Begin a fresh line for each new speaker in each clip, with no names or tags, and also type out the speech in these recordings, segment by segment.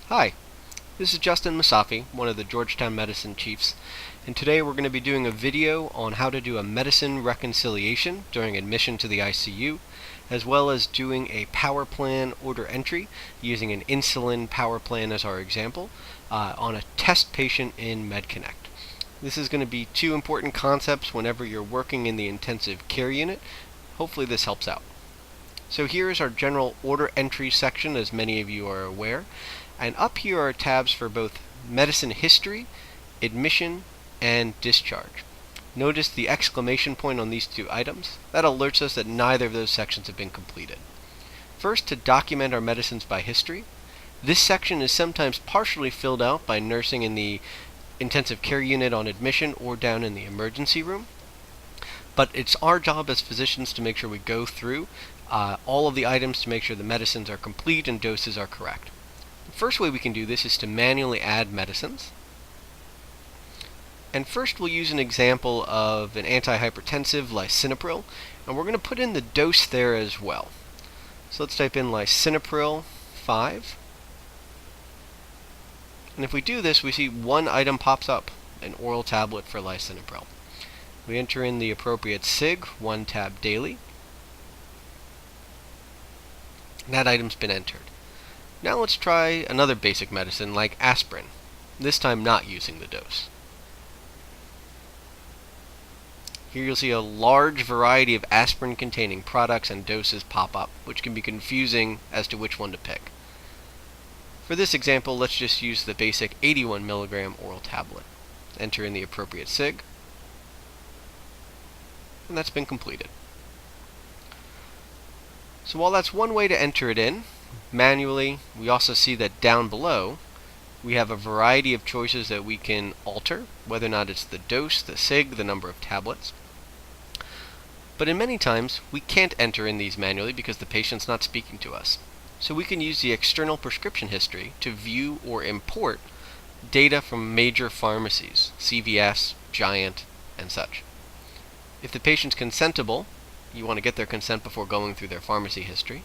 Hi, this is Justin Masafi, one of the Georgetown Medicine Chiefs, and today we're going to be doing a video on how to do a medicine reconciliation during admission to the ICU, as well as doing a power plan order entry using an insulin power plan as our example on a test patient in MedConnect. This is going to be two important concepts whenever you're working in the intensive care unit. Hopefully this helps out. So here is our general order entry section, as many of you are aware. And up here are tabs for both medicine history, admission, and discharge. Notice the exclamation point on these two items. That alerts us that neither of those sections have been completed. First, to document our medicines by history. This section is sometimes partially filled out by nursing in the intensive care unit on admission or down in the emergency room. But it's our job as physicians to make sure we go through all of the items to make sure the medicines are complete and doses are correct. The first way we can do this is to manually add medicines. And first we'll use an example of an antihypertensive, lisinopril, and we're going to put in the dose there as well. So let's type in lisinopril 5. And if we do this, we see one item pops up, an oral tablet for lisinopril. We enter in the appropriate SIG, 1 tab daily. And that item's been entered. Now let's try another basic medicine like aspirin, this time not using the dose. Here you'll see a large variety of aspirin-containing products and doses pop up, which can be confusing as to which one to pick. For this example, let's just use the basic 81 milligram oral tablet. Enter in the appropriate SIG, and that's been completed. So while that's one way to enter it in, manually, we also see that down below, we have a variety of choices that we can alter, whether or not it's the dose, the SIG, the number of tablets. But in many times, we can't enter in these manually because the patient's not speaking to us. So we can use the external prescription history to view or import data from major pharmacies, CVS, Giant, and such. If the patient's consentable, you want to get their consent before going through their pharmacy history.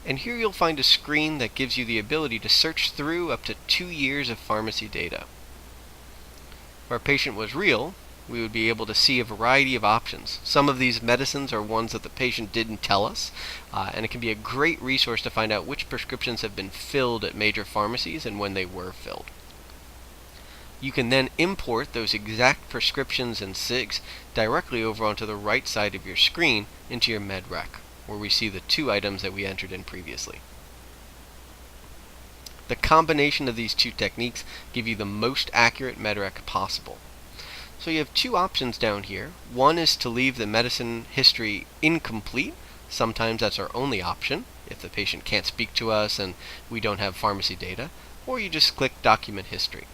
And here you'll find a screen that gives you the ability to search through up to 2 years of pharmacy data. If our patient was real, we would be able to see a variety of options. Some of these medicines are ones that the patient didn't tell us, and it can be a great resource to find out which prescriptions have been filled at major pharmacies and when they were filled. You can then import those exact prescriptions and SIGs directly over onto the right side of your screen into your Med Rec, where we see the two items that we entered in previously. The combination of these two techniques give you the most accurate Med Rec possible. So you have two options down here. One is to leave the medicine history incomplete. Sometimes that's our only option, if the patient can't speak to us and we don't have pharmacy data, or you just click Document History.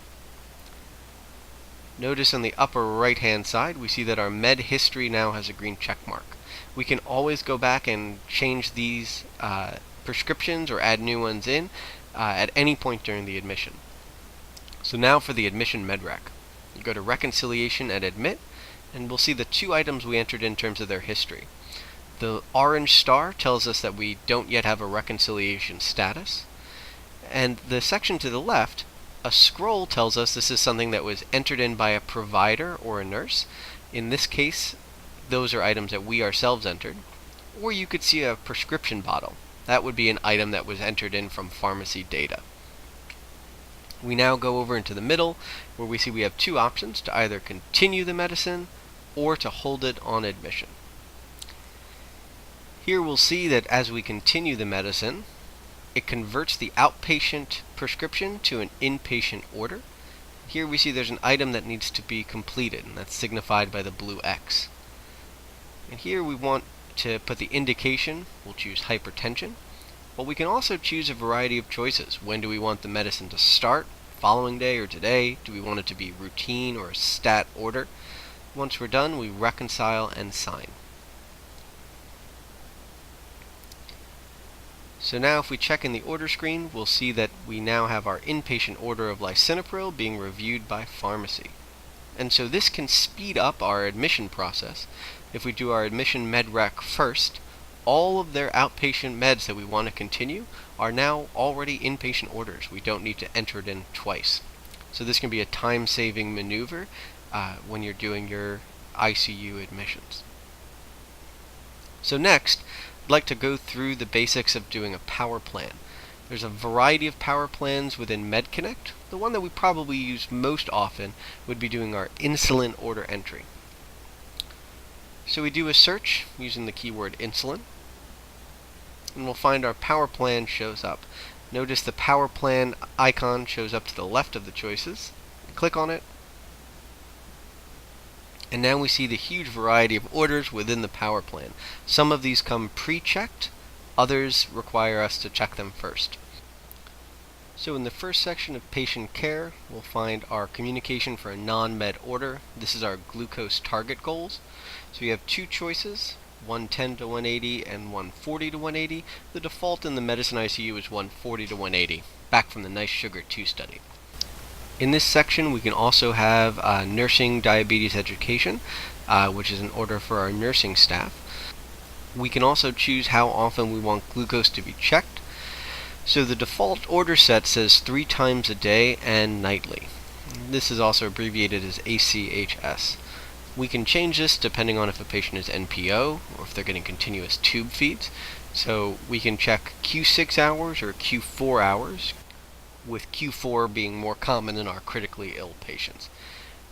Notice on the upper right hand side we see that our med history now has a green check mark. We can always go back and change these prescriptions or add new ones in at any point during the admission. So now for the admission Med Rec. You go to Reconciliation and Admit, and we'll see the two items we entered in terms of their history. The orange star tells us that we don't yet have a reconciliation status, and the section to the left, a scroll, tells us this is something that was entered in by a provider or a nurse. In this case, those are items that we ourselves entered. Or you could see a prescription bottle. That would be an item that was entered in from pharmacy data. We now go over into the middle, where we see we have two options: to either continue the medicine or to hold it on admission. Here we'll see that as we continue the medicine, it converts the outpatient prescription to an inpatient order. Here we see there's an item that needs to be completed, and that's signified by the blue X. And here we want to put the indication. We'll choose hypertension. But we can also choose a variety of choices. When do we want the medicine to start? Following day or today? Do we want it to be routine or a stat order? Once we're done, we reconcile and sign. So now if we check in the order screen, we'll see that we now have our inpatient order of lisinopril being reviewed by pharmacy. And so this can speed up our admission process. If we do our admission Med Rec first, all of their outpatient meds that we want to continue are now already inpatient orders. We don't need to enter it in twice. So this can be a time-saving maneuver when you're doing your ICU admissions. So next, I'd like to go through the basics of doing a power plan. There's a variety of power plans within MedConnect. The one that we probably use most often would be doing our insulin order entry. So we do a search using the keyword insulin, and we'll find our power plan shows up. Notice the power plan icon shows up to the left of the choices. Click on it, and now we see the huge variety of orders within the power plan. Some of these come pre-checked, others require us to check them first. So in the first section of patient care, we'll find our communication for a non-med order. This is our glucose target goals. So we have two choices, 110 to 180 and 140 to 180. The default in the medicine ICU is 140 to 180, back from the Nice Sugar 2 study. In this section, we can also have nursing diabetes education, which is an order for our nursing staff. We can also choose how often we want glucose to be checked. So the default order set says 3 times a day and nightly. This is also abbreviated as ACHS. We can change this depending on if a patient is NPO or if they're getting continuous tube feeds. So we can check Q6 hours or Q4 hours, with Q4 being more common in our critically ill patients.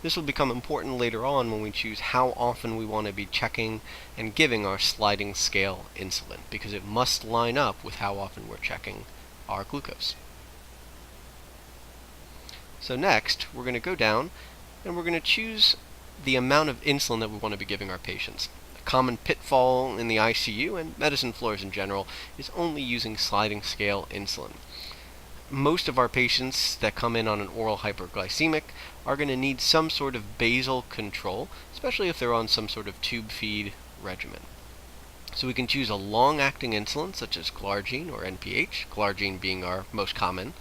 This will become important later on when we choose how often we want to be checking and giving our sliding scale insulin, because it must line up with how often we're checking our glucose. So next, we're going to go down and we're going to choose the amount of insulin that we want to be giving our patients. A common pitfall in the ICU and medicine floors in general is only using sliding scale insulin. Most of our patients that come in on an oral hyperglycemic are going to need some sort of basal control, especially if they're on some sort of tube feed regimen. So we can choose a long-acting insulin such as glargine or NPH, glargine being our most common,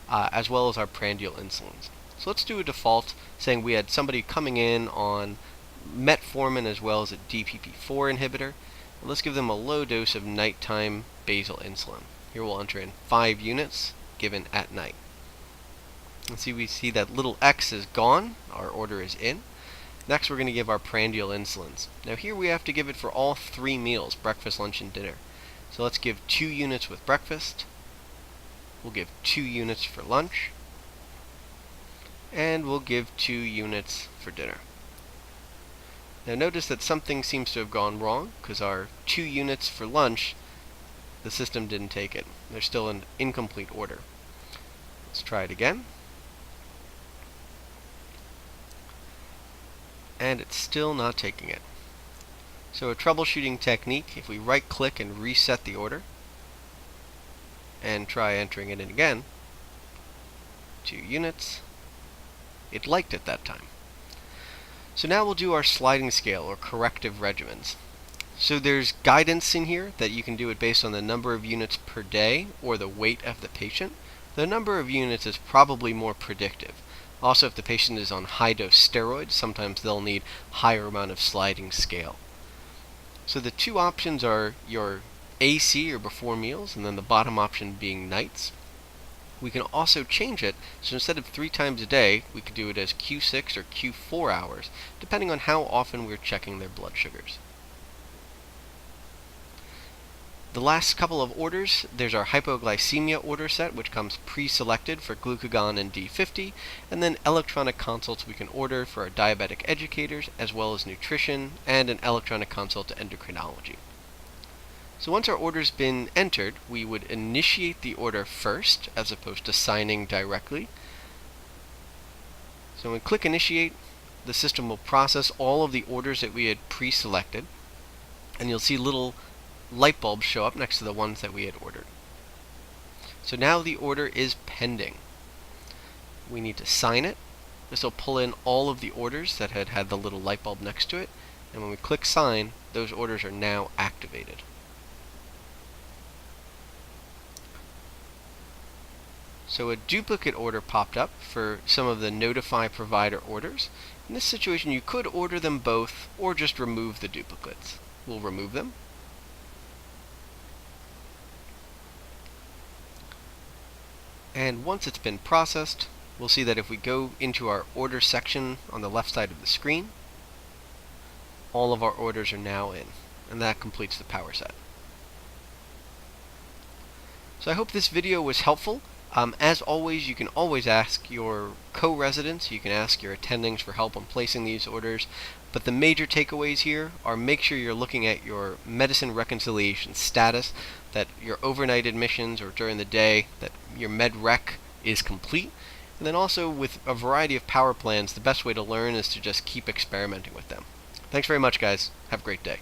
as well as our prandial insulins. So let's do a default saying we had somebody coming in on metformin as well as a DPP-4 inhibitor. Let's give them a low dose of nighttime basal insulin. Here we'll enter in 5 units given at night. And we see that little X is gone, our order is in. Next we're going to give our prandial insulins. Now here we have to give it for all 3 meals, breakfast, lunch, and dinner. So let's give 2 units with breakfast, we'll give 2 units for lunch, and we'll give 2 units for dinner. Now notice that something seems to have gone wrong, because our 2 units for lunch, the system didn't take it. There's still an incomplete order. Let's try it again. And it's still not taking it. So a troubleshooting technique, if we right click and reset the order and try entering it in again, 2 units, it liked it that time. So now we'll do our sliding scale or corrective regimens. So there's guidance in here that you can do it based on the number of units per day or the weight of the patient. The number of units is probably more predictive. Also, if the patient is on high-dose steroids, sometimes they'll need higher amount of sliding scale. So the 2 options are your AC or before meals, and then the bottom option being nights. We can also change it, so instead of 3 times a day, we could do it as Q6 or Q4 hours, depending on how often we're checking their blood sugars. The last couple of orders, there's our hypoglycemia order set, which comes pre-selected for glucagon and D50, and then electronic consults we can order for our diabetic educators, as well as nutrition, and an electronic consult to endocrinology. So once our order's been entered, we would initiate the order first, as opposed to signing directly. So when we click initiate, the system will process all of the orders that we had pre-selected, and you'll see little light bulbs show up next to the ones that we had ordered. So now the order is pending. We need to sign it. This will pull in all of the orders that had the little light bulb next to it, and when we click sign, those orders are now activated. So a duplicate order popped up for some of the notify provider orders. In this situation, you could order them both or just remove the duplicates. We'll remove them. And once it's been processed, we'll see that if we go into our order section on the left side of the screen, all of our orders are now in, and that completes the power set. So I hope this video was helpful. As always, you can always ask your co-residents, you can ask your attendings for help on placing these orders, but the major takeaways here are make sure you're looking at your medicine reconciliation status, that your overnight admissions or during the day, that your med rec is complete, and then also with a variety of power plans, the best way to learn is to just keep experimenting with them. Thanks very much, guys. Have a great day.